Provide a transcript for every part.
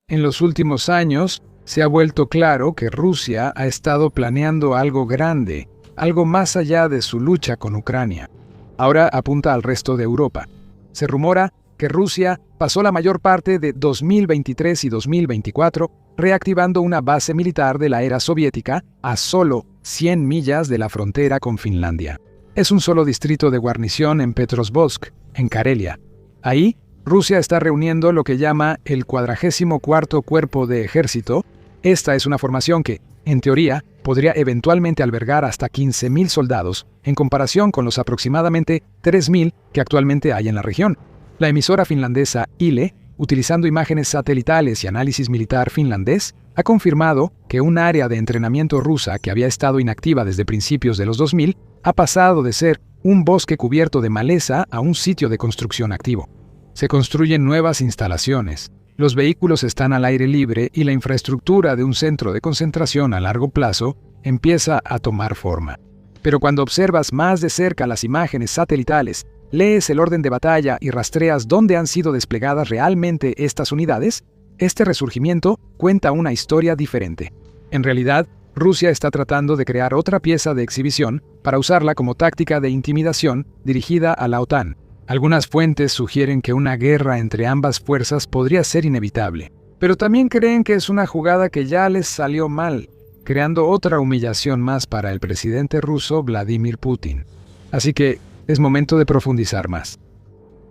En los últimos años, se ha vuelto claro que Rusia ha estado planeando algo grande, algo más allá de su lucha con Ucrania. Ahora apunta al resto de Europa. Se rumora que Rusia pasó la mayor parte de 2023 y 2024 reactivando una base militar de la era soviética a solo 100 millas de la frontera con Finlandia. Es un solo distrito de guarnición en Petrovsk, en Karelia. Ahí, Rusia está reuniendo lo que llama el 44º Cuerpo de Ejército. Esta es una formación que, en teoría, podría eventualmente albergar hasta 15.000 soldados, en comparación con los aproximadamente 3.000 que actualmente hay en la región. La emisora finlandesa Yle, utilizando imágenes satelitales y análisis militar finlandés, ha confirmado que un área de entrenamiento rusa que había estado inactiva desde principios de los 2000 ha pasado de ser un bosque cubierto de maleza a un sitio de construcción activo. Se construyen nuevas instalaciones, los vehículos están al aire libre y la infraestructura de un centro de concentración a largo plazo empieza a tomar forma. Pero cuando observas más de cerca las imágenes satelitales, lees el orden de batalla y rastreas dónde han sido desplegadas realmente estas unidades, este resurgimiento cuenta una historia diferente. En realidad, Rusia está tratando de crear otra pieza de exhibición para usarla como táctica de intimidación dirigida a la OTAN. Algunas fuentes sugieren que una guerra entre ambas fuerzas podría ser inevitable, pero también creen que es una jugada que ya les salió mal, creando otra humillación más para el presidente ruso Vladimir Putin. Así que es momento de profundizar más.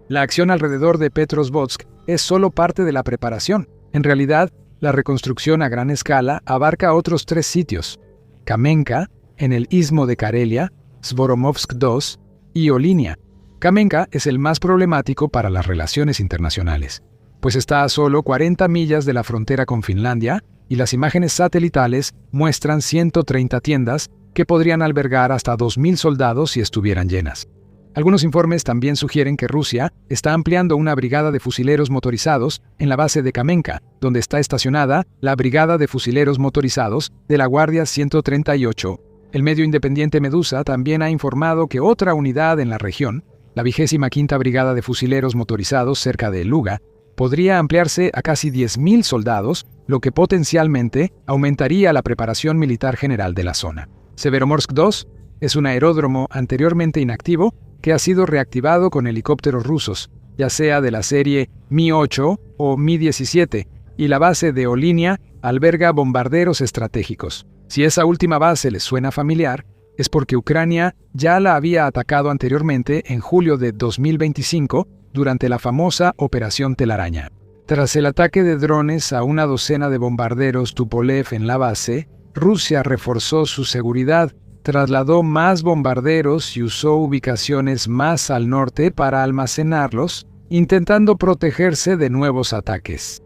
La acción alrededor de Petrovsk es solo parte de la preparación. En realidad, la reconstrucción a gran escala abarca otros 3 sitios: Kamenka, en el istmo de Karelia, Svoromovsk II y Olinia. Kamenka es el más problemático para las relaciones internacionales, pues está a solo 40 millas de la frontera con Finlandia y las imágenes satelitales muestran 130 tiendas que podrían albergar hasta 2.000 soldados si estuvieran llenas. Algunos informes también sugieren que Rusia está ampliando una brigada de fusileros motorizados en la base de Kamenka, donde está estacionada la Brigada de Fusileros Motorizados de la Guardia 138. El medio independiente Medusa también ha informado que otra unidad en la región, la 25ª Brigada de Fusileros Motorizados cerca de Luga, podría ampliarse a casi 10.000 soldados, lo que potencialmente aumentaría la preparación militar general de la zona. Severomorsk II es un aeródromo anteriormente inactivo que ha sido reactivado con helicópteros rusos, ya sea de la serie Mi-8 o Mi-17, y la base de Olinia alberga bombarderos estratégicos. Si esa última base les suena familiar, es porque Ucrania ya la había atacado anteriormente en julio de 2025 durante la famosa Operación Telaraña. Tras el ataque de drones a una docena de bombarderos Tupolev en la base, Rusia reforzó su seguridad, trasladó más bombarderos y usó ubicaciones más al norte para almacenarlos, intentando protegerse de nuevos ataques.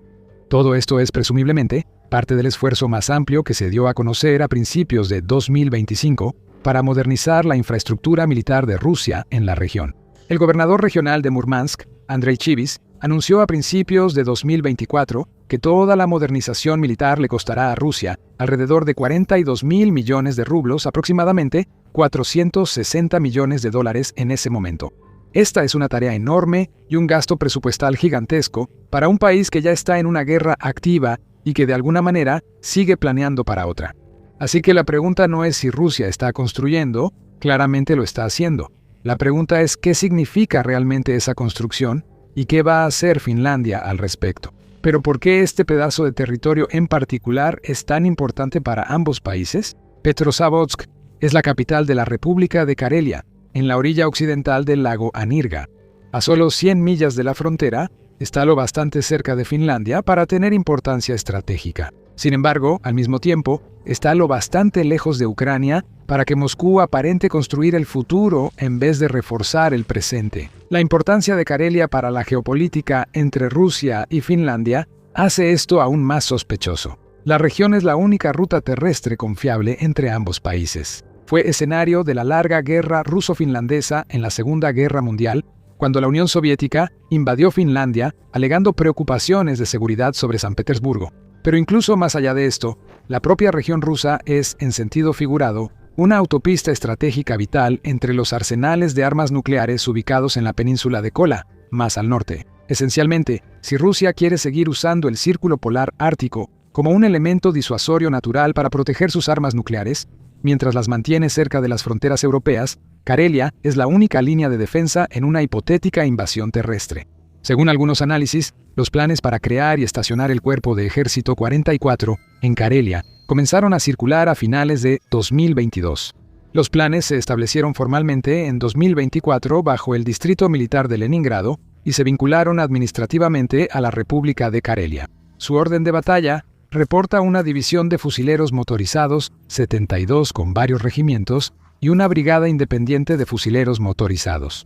Todo esto es presumiblemente parte del esfuerzo más amplio que se dio a conocer a principios de 2025 para modernizar la infraestructura militar de Rusia en la región. El gobernador regional de Murmansk, Andrei Chivis, anunció a principios de 2024 que toda la modernización militar le costará a Rusia alrededor de 42.000 millones de rublos, aproximadamente 460 millones de dólares en ese momento. Esta es una tarea enorme y un gasto presupuestal gigantesco para un país que ya está en una guerra activa y que de alguna manera sigue planeando para otra. Así que la pregunta no es si Rusia está construyendo, claramente lo está haciendo. La pregunta es qué significa realmente esa construcción y qué va a hacer Finlandia al respecto. Pero ¿por qué este pedazo de territorio en particular es tan importante para ambos países? Petrozavodsk es la capital de la República de Karelia, en la orilla occidental del lago Anirga. A solo 100 millas de la frontera, está lo bastante cerca de Finlandia para tener importancia estratégica. Sin embargo, al mismo tiempo, está lo bastante lejos de Ucrania para que Moscú aparente construir el futuro en vez de reforzar el presente. La importancia de Karelia para la geopolítica entre Rusia y Finlandia hace esto aún más sospechoso. La región es la única ruta terrestre confiable entre ambos países. Fue escenario de la larga guerra ruso-finlandesa en la Segunda Guerra Mundial, cuando la Unión Soviética invadió Finlandia alegando preocupaciones de seguridad sobre San Petersburgo. Pero incluso más allá de esto, la propia región rusa es, en sentido figurado, una autopista estratégica vital entre los arsenales de armas nucleares ubicados en la península de Kola, más al norte. Esencialmente, si Rusia quiere seguir usando el Círculo Polar Ártico como un elemento disuasorio natural para proteger sus armas nucleares, mientras las mantiene cerca de las fronteras europeas, Karelia es la única línea de defensa en una hipotética invasión terrestre. Según algunos análisis, los planes para crear y estacionar el Cuerpo de Ejército 44 en Karelia comenzaron a circular a finales de 2022. Los planes se establecieron formalmente en 2024 bajo el Distrito Militar de Leningrado y se vincularon administrativamente a la República de Karelia. Su orden de batalla reporta una división de fusileros motorizados 72 con varios regimientos y una brigada independiente de fusileros motorizados.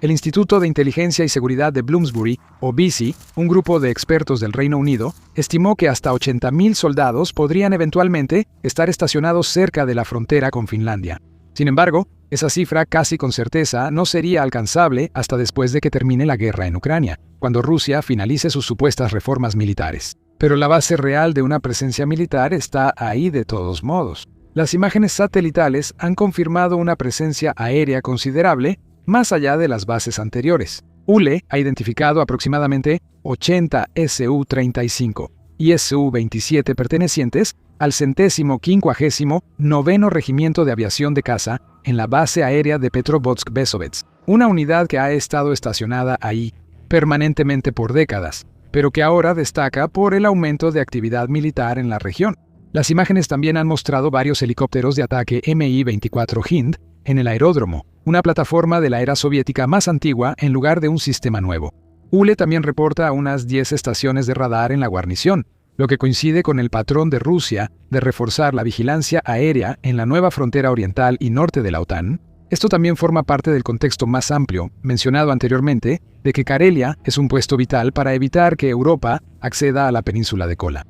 El Instituto de Inteligencia y Seguridad de Bloomsbury, o BISI, un grupo de expertos del Reino Unido, estimó que hasta 80.000 soldados podrían eventualmente estar estacionados cerca de la frontera con Finlandia. Sin embargo, esa cifra casi con certeza no sería alcanzable hasta después de que termine la guerra en Ucrania, cuando Rusia finalice sus supuestas reformas militares. Pero la base real de una presencia militar está ahí de todos modos. Las imágenes satelitales han confirmado una presencia aérea considerable más allá de las bases anteriores. ULE ha identificado aproximadamente 80 Su-35 y Su-27 pertenecientes al 159º Regimiento de Aviación de Caza en la base aérea de Petrovotsk-Bezovets, una unidad que ha estado estacionada ahí permanentemente por décadas, pero que ahora destaca por el aumento de actividad militar en la región. Las imágenes también han mostrado varios helicópteros de ataque Mi-24 Hind en el aeródromo, una plataforma de la era soviética más antigua en lugar de un sistema nuevo. ULE también reporta unas 10 estaciones de radar en la guarnición, lo que coincide con el patrón de Rusia de reforzar la vigilancia aérea en la nueva frontera oriental y norte de la OTAN. Esto también forma parte del contexto más amplio, mencionado anteriormente, de que Karelia es un puesto vital para evitar que Europa acceda a la península de Kola.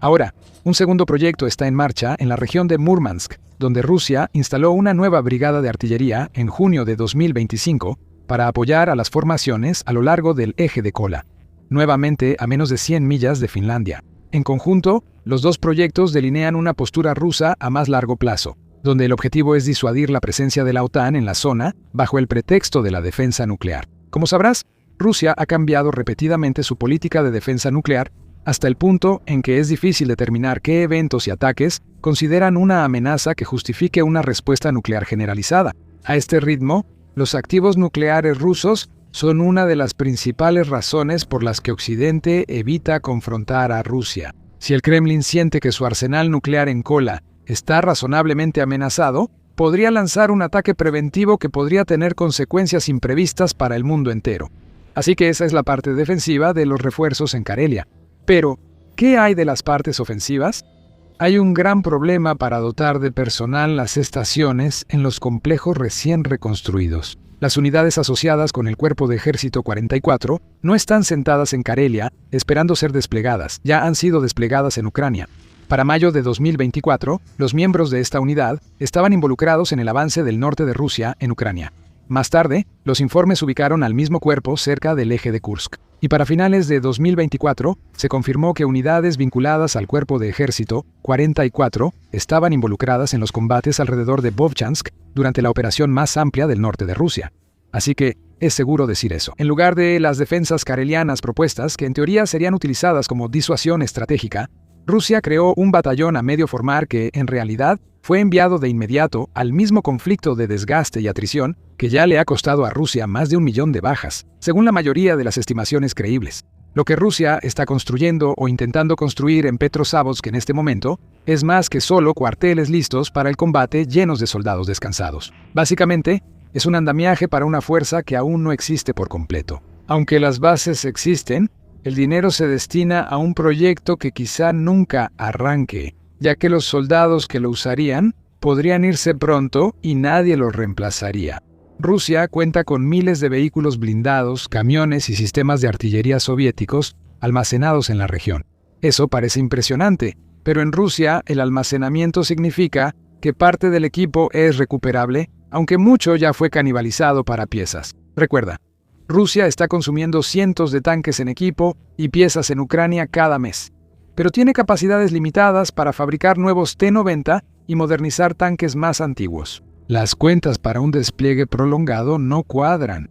Ahora, un segundo proyecto está en marcha en la región de Murmansk, donde Rusia instaló una nueva brigada de artillería en junio de 2025 para apoyar a las formaciones a lo largo del eje de Kola, nuevamente a menos de 100 millas de Finlandia. En conjunto, los dos proyectos delinean una postura rusa a más largo plazo, donde el objetivo es disuadir la presencia de la OTAN en la zona bajo el pretexto de la defensa nuclear. Como sabrás, Rusia ha cambiado repetidamente su política de defensa nuclear hasta el punto en que es difícil determinar qué eventos y ataques consideran una amenaza que justifique una respuesta nuclear generalizada. A este ritmo, los activos nucleares rusos son una de las principales razones por las que Occidente evita confrontar a Rusia. Si el Kremlin siente que su arsenal nuclear en Kola está razonablemente amenazado, podría lanzar un ataque preventivo que podría tener consecuencias imprevistas para el mundo entero. Así que esa es la parte defensiva de los refuerzos en Karelia. Pero, ¿qué hay de las partes ofensivas? Hay un gran problema para dotar de personal las estaciones en los complejos recién reconstruidos. Las unidades asociadas con el Cuerpo de Ejército 44 no están sentadas en Karelia esperando ser desplegadas, ya han sido desplegadas en Ucrania. Para mayo de 2024, los miembros de esta unidad estaban involucrados en el avance del norte de Rusia en Ucrania. Más tarde, los informes ubicaron al mismo cuerpo cerca del eje de Kursk. Y para finales de 2024, se confirmó que unidades vinculadas al Cuerpo de Ejército 44 estaban involucradas en los combates alrededor de Vovchansk durante la operación más amplia del norte de Rusia. Así que es seguro decir eso. En lugar de las defensas karelianas propuestas, que en teoría serían utilizadas como disuasión estratégica, Rusia creó un batallón a medio formar que, en realidad, fue enviado de inmediato al mismo conflicto de desgaste y atrición que ya le ha costado a Rusia más de 1 millón de bajas, según la mayoría de las estimaciones creíbles. Lo que Rusia está construyendo o intentando construir en Petrozavodsk en este momento es más que solo cuarteles listos para el combate llenos de soldados descansados. Básicamente, es un andamiaje para una fuerza que aún no existe por completo. Aunque las bases existen, el dinero se destina a un proyecto que quizá nunca arranque, ya que los soldados que lo usarían podrían irse pronto y nadie los reemplazaría. Rusia cuenta con miles de vehículos blindados, camiones y sistemas de artillería soviéticos almacenados en la región. Eso parece impresionante, pero en Rusia el almacenamiento significa que parte del equipo es recuperable, aunque mucho ya fue canibalizado para piezas. Recuerda, Rusia está consumiendo cientos de tanques en equipo y piezas en Ucrania cada mes, pero tiene capacidades limitadas para fabricar nuevos T-90 y modernizar tanques más antiguos. Las cuentas para un despliegue prolongado no cuadran.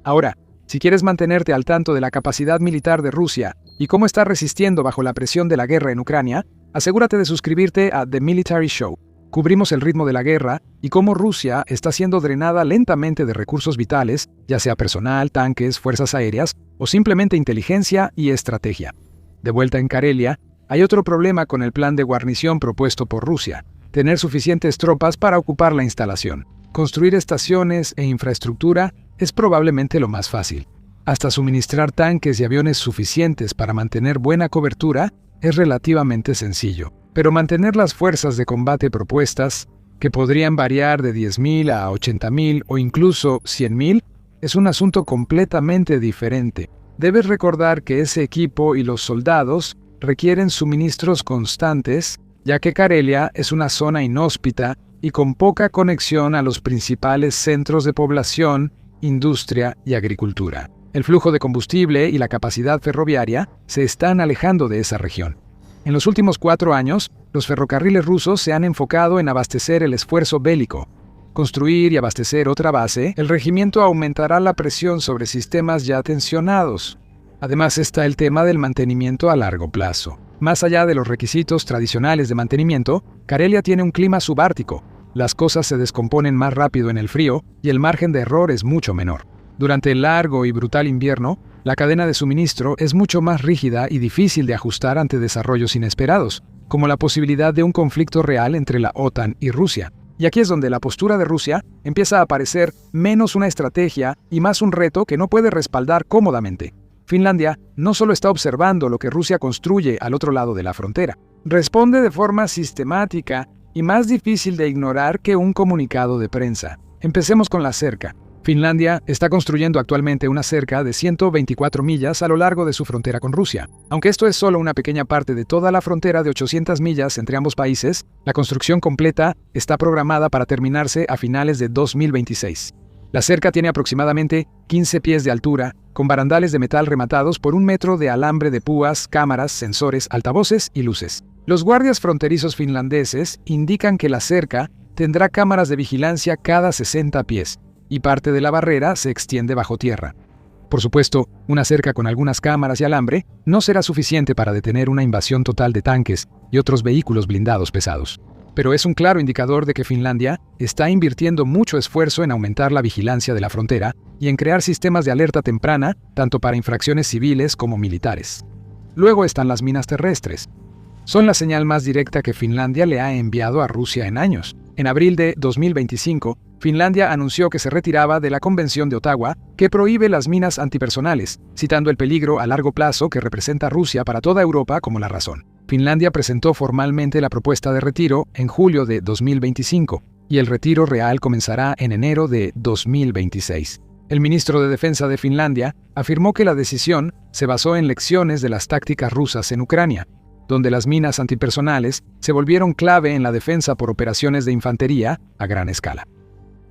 Ahora, Si quieres mantenerte al tanto de la capacidad militar de Rusia y cómo está resistiendo bajo la presión de la guerra en Ucrania, asegúrate de suscribirte a The Military Show. Cubrimos el ritmo de la guerra y cómo Rusia está siendo drenada lentamente de recursos vitales, ya sea personal, tanques, fuerzas aéreas o simplemente inteligencia y estrategia. De vuelta en Karelia, hay otro problema con el plan de guarnición propuesto por Rusia: tener suficientes tropas para ocupar la instalación. Construir estaciones e infraestructura es probablemente lo más fácil. Hasta suministrar tanques y aviones suficientes para mantener buena cobertura es relativamente sencillo. Pero mantener las fuerzas de combate propuestas, que podrían variar de 10.000 a 80.000 o incluso 100.000, es un asunto completamente diferente. Debes recordar que ese equipo y los soldados requieren suministros constantes, ya que Karelia es una zona inhóspita y con poca conexión a los principales centros de población, industria y agricultura. El flujo de combustible y la capacidad ferroviaria se están alejando de esa región. En los últimos 4 años, los ferrocarriles rusos se han enfocado en abastecer el esfuerzo bélico. Construir y abastecer otra base, el regimiento aumentará la presión sobre sistemas ya tensionados. Además está el tema del mantenimiento a largo plazo. Más allá de los requisitos tradicionales de mantenimiento, Karelia tiene un clima subártico. Las cosas se descomponen más rápido en el frío y el margen de error es mucho menor. Durante el largo y brutal invierno, la cadena de suministro es mucho más rígida y difícil de ajustar ante desarrollos inesperados, como la posibilidad de un conflicto real entre la OTAN y Rusia. Y aquí es donde la postura de Rusia empieza a parecer menos una estrategia y más un reto que no puede respaldar cómodamente. Finlandia no solo está observando lo que Rusia construye al otro lado de la frontera, responde de forma sistemática y más difícil de ignorar que un comunicado de prensa. Empecemos con la cerca. Finlandia está construyendo actualmente una cerca de 124 millas a lo largo de su frontera con Rusia. Aunque esto es solo una pequeña parte de toda la frontera de 800 millas entre ambos países, la construcción completa está programada para terminarse a finales de 2026. La cerca tiene aproximadamente 15 pies de altura, con barandales de metal rematados por 1 metro de alambre de púas, cámaras, sensores, altavoces y luces. Los guardias fronterizos finlandeses indican que la cerca tendrá cámaras de vigilancia cada 60 pies, y parte de la barrera se extiende bajo tierra. Por supuesto, una cerca con algunas cámaras y alambre no será suficiente para detener una invasión total de tanques y otros vehículos blindados pesados. Pero es un claro indicador de que Finlandia está invirtiendo mucho esfuerzo en aumentar la vigilancia de la frontera y en crear sistemas de alerta temprana, tanto para infracciones civiles como militares. Luego están las minas terrestres. Son la señal más directa que Finlandia le ha enviado a Rusia en años. En abril de 2025, Finlandia anunció que se retiraba de la Convención de Ottawa, que prohíbe las minas antipersonales, citando el peligro a largo plazo que representa Rusia para toda Europa como la razón. Finlandia presentó formalmente la propuesta de retiro en julio de 2025, y el retiro real comenzará en enero de 2026. El ministro de Defensa de Finlandia afirmó que la decisión se basó en lecciones de las tácticas rusas en Ucrania, donde las minas antipersonales se volvieron clave en la defensa por operaciones de infantería a gran escala.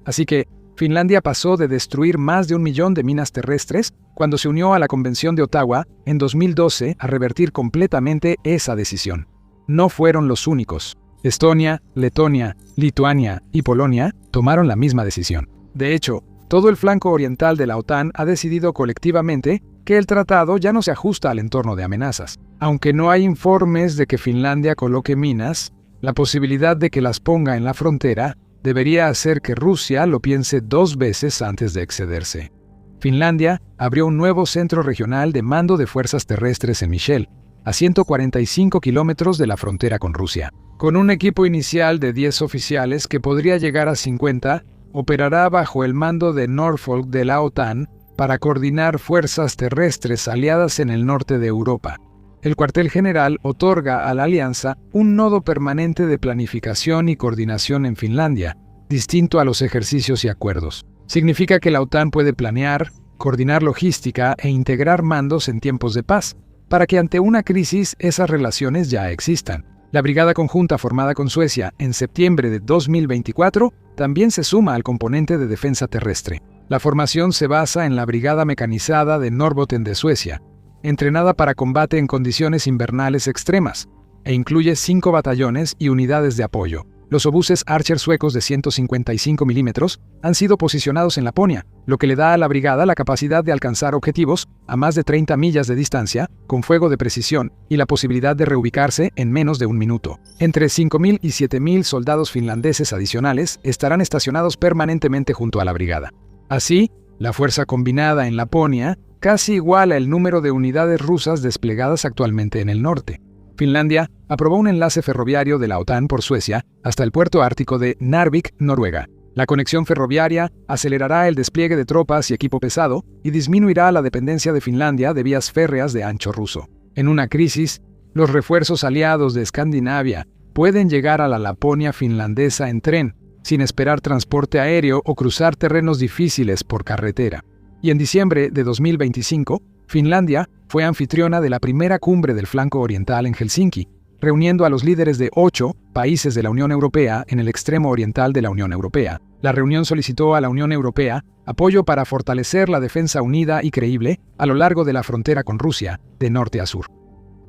Así que Finlandia pasó de destruir más de 1 millón de minas terrestres cuando se unió a la Convención de Ottawa en 2012 a revertir completamente esa decisión. No fueron los únicos. Estonia, Letonia, Lituania y Polonia tomaron la misma decisión. De hecho, todo el flanco oriental de la OTAN ha decidido colectivamente que el tratado ya no se ajusta al entorno de amenazas. Aunque no hay informes de que Finlandia coloque minas, la posibilidad de que las ponga en la frontera debería hacer que Rusia lo piense 2 veces antes de excederse. Finlandia abrió un nuevo centro regional de mando de fuerzas terrestres en Michel, a 145 kilómetros de la frontera con Rusia. Con un equipo inicial de 10 oficiales que podría llegar a 50, operará bajo el mando de Norfolk de la OTAN para coordinar fuerzas terrestres aliadas en el norte de Europa. El cuartel general otorga a la alianza un nodo permanente de planificación y coordinación en Finlandia, distinto a los ejercicios y acuerdos. Significa que la OTAN puede planear, coordinar logística e integrar mandos en tiempos de paz, para que ante una crisis esas relaciones ya existan. La brigada conjunta formada con Suecia en septiembre de 2024 también se suma al componente de defensa terrestre. La formación se basa en la brigada mecanizada de Norrbotten de Suecia, entrenada para combate en condiciones invernales extremas, e incluye 5 batallones y unidades de apoyo. Los obuses Archer suecos de 155 milímetros han sido posicionados en Laponia, lo que le da a la brigada la capacidad de alcanzar objetivos a más de 30 millas de distancia, con fuego de precisión y la posibilidad de reubicarse en menos de un minuto. Entre 5.000 y 7.000 soldados finlandeses adicionales estarán estacionados permanentemente junto a la brigada. Así, la fuerza combinada en Laponia casi iguala el número de unidades rusas desplegadas actualmente en el norte. Finlandia aprobó un enlace ferroviario de la OTAN por Suecia hasta el puerto ártico de Narvik, Noruega. La conexión ferroviaria acelerará el despliegue de tropas y equipo pesado y disminuirá la dependencia de Finlandia de vías férreas de ancho ruso. En una crisis, los refuerzos aliados de Escandinavia pueden llegar a la Laponia finlandesa en tren, sin esperar transporte aéreo o cruzar terrenos difíciles por carretera. Y en diciembre de 2025, Finlandia fue anfitriona de la primera cumbre del flanco oriental en Helsinki, reuniendo a los líderes de 8 países de la Unión Europea en el extremo oriental de la Unión Europea. La reunión solicitó a la Unión Europea apoyo para fortalecer la defensa unida y creíble a lo largo de la frontera con Rusia, de norte a sur.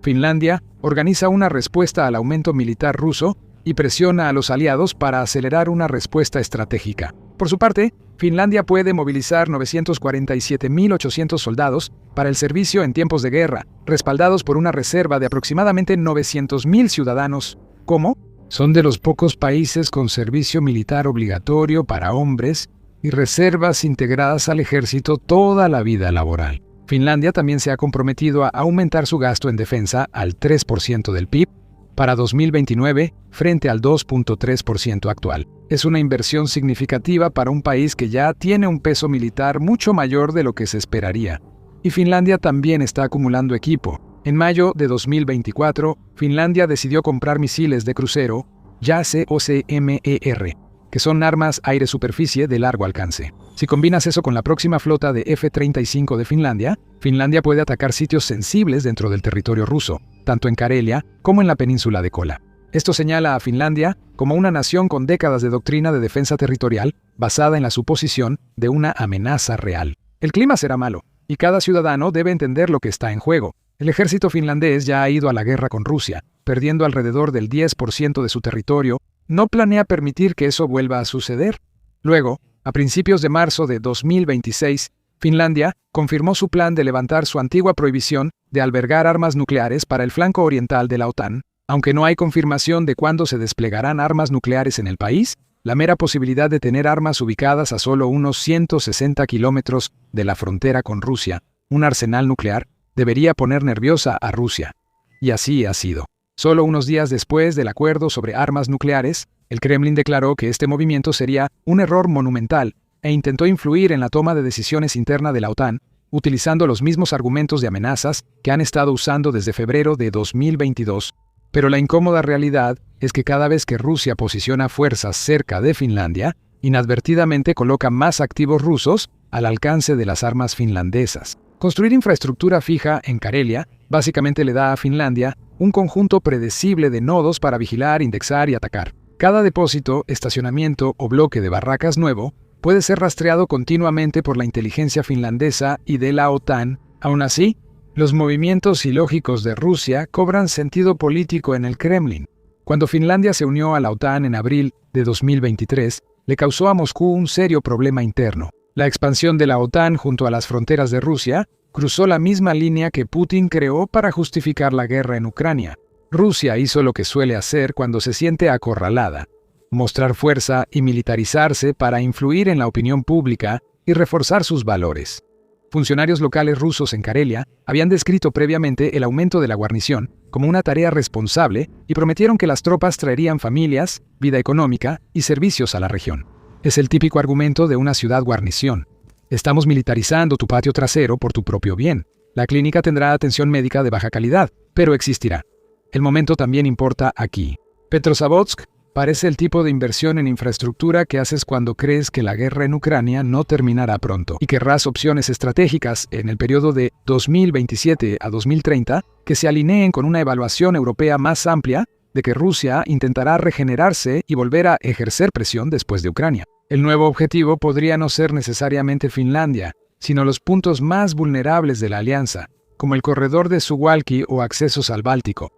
Finlandia organiza una respuesta al aumento militar ruso y presiona a los aliados para acelerar una respuesta estratégica. Por su parte, Finlandia puede movilizar 947.800 soldados para el servicio en tiempos de guerra, respaldados por una reserva de aproximadamente 900.000 ciudadanos. ¿Cómo? Son de los pocos países con servicio militar obligatorio para hombres y reservas integradas al ejército toda la vida laboral. Finlandia también se ha comprometido a aumentar su gasto en defensa al 3% del PIB para 2029 frente al 2.3% actual. Es una inversión significativa para un país que ya tiene un peso militar mucho mayor de lo que se esperaría. Y Finlandia también está acumulando equipo. En mayo de 2024, Finlandia decidió comprar misiles de crucero JASSE-OCMER, que son armas aire-superficie de largo alcance. Si combinas eso con la próxima flota de F-35 de Finlandia, Finlandia puede atacar sitios sensibles dentro del territorio ruso, tanto en Karelia como en la península de Kola. Esto señala a Finlandia como una nación con décadas de doctrina de defensa territorial basada en la suposición de una amenaza real. El clima será malo, y cada ciudadano debe entender lo que está en juego. El ejército finlandés ya ha ido a la guerra con Rusia, perdiendo alrededor del 10% de su territorio. No planea permitir que eso vuelva a suceder. Luego, a principios de marzo de 2026, Finlandia confirmó su plan de levantar su antigua prohibición de albergar armas nucleares para el flanco oriental de la OTAN. Aunque no hay confirmación de cuándo se desplegarán armas nucleares en el país, la mera posibilidad de tener armas ubicadas a solo unos 160 kilómetros de la frontera con Rusia, un arsenal nuclear, debería poner nerviosa a Rusia. Y así ha sido. Solo unos días después del acuerdo sobre armas nucleares, el Kremlin declaró que este movimiento sería un error monumental e intentó influir en la toma de decisiones interna de la OTAN, utilizando los mismos argumentos de amenazas que han estado usando desde febrero de 2022. Pero la incómoda realidad es que cada vez que Rusia posiciona fuerzas cerca de Finlandia, inadvertidamente coloca más activos rusos al alcance de las armas finlandesas. Construir infraestructura fija en Karelia básicamente le da a Finlandia un conjunto predecible de nodos para vigilar, indexar y atacar. Cada depósito, estacionamiento o bloque de barracas nuevo puede ser rastreado continuamente por la inteligencia finlandesa y de la OTAN. Aún así, los movimientos ilógicos de Rusia cobran sentido político en el Kremlin. Cuando Finlandia se unió a la OTAN en abril de 2023, le causó a Moscú un serio problema interno. La expansión de la OTAN junto a las fronteras de Rusia cruzó la misma línea que Putin creó para justificar la guerra en Ucrania. Rusia hizo lo que suele hacer cuando se siente acorralada: mostrar fuerza y militarizarse para influir en la opinión pública y reforzar sus valores. Funcionarios locales rusos en Karelia habían descrito previamente el aumento de la guarnición como una tarea responsable y prometieron que las tropas traerían familias, vida económica y servicios a la región. Es el típico argumento de una ciudad guarnición. Estamos militarizando tu patio trasero por tu propio bien. La clínica tendrá atención médica de baja calidad, pero existirá. El momento también importa aquí. Petrozavodsk parece el tipo de inversión en infraestructura que haces cuando crees que la guerra en Ucrania no terminará pronto y querrás opciones estratégicas en el periodo de 2027 a 2030 que se alineen con una evaluación europea más amplia de que Rusia intentará regenerarse y volver a ejercer presión después de Ucrania. El nuevo objetivo podría no ser necesariamente Finlandia, sino los puntos más vulnerables de la alianza, como el corredor de Suwalki o accesos al Báltico.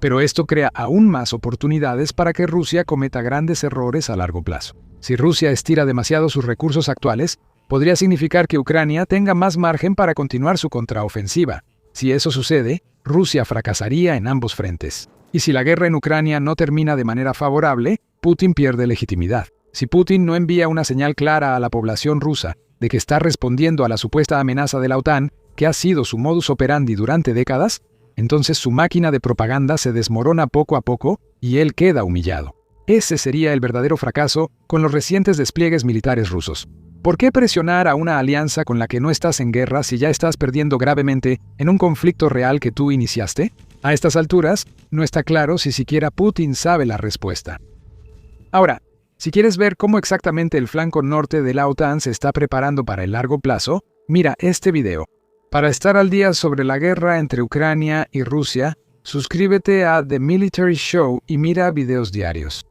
Pero esto crea aún más oportunidades para que Rusia cometa grandes errores a largo plazo. Si Rusia estira demasiado sus recursos actuales, podría significar que Ucrania tenga más margen para continuar su contraofensiva. Si eso sucede, Rusia fracasaría en ambos frentes. Y si la guerra en Ucrania no termina de manera favorable, Putin pierde legitimidad. Si Putin no envía una señal clara a la población rusa de que está respondiendo a la supuesta amenaza de la OTAN, que ha sido su modus operandi durante décadas, entonces su máquina de propaganda se desmorona poco a poco y él queda humillado. Ese sería el verdadero fracaso con los recientes despliegues militares rusos. ¿Por qué presionar a una alianza con la que no estás en guerra si ya estás perdiendo gravemente en un conflicto real que tú iniciaste? A estas alturas, no está claro si siquiera Putin sabe la respuesta. Ahora, si quieres ver cómo exactamente el flanco norte de la OTAN se está preparando para el largo plazo, mira este video. Para estar al día sobre la guerra entre Ucrania y Rusia, suscríbete a The Military Show y mira videos diarios.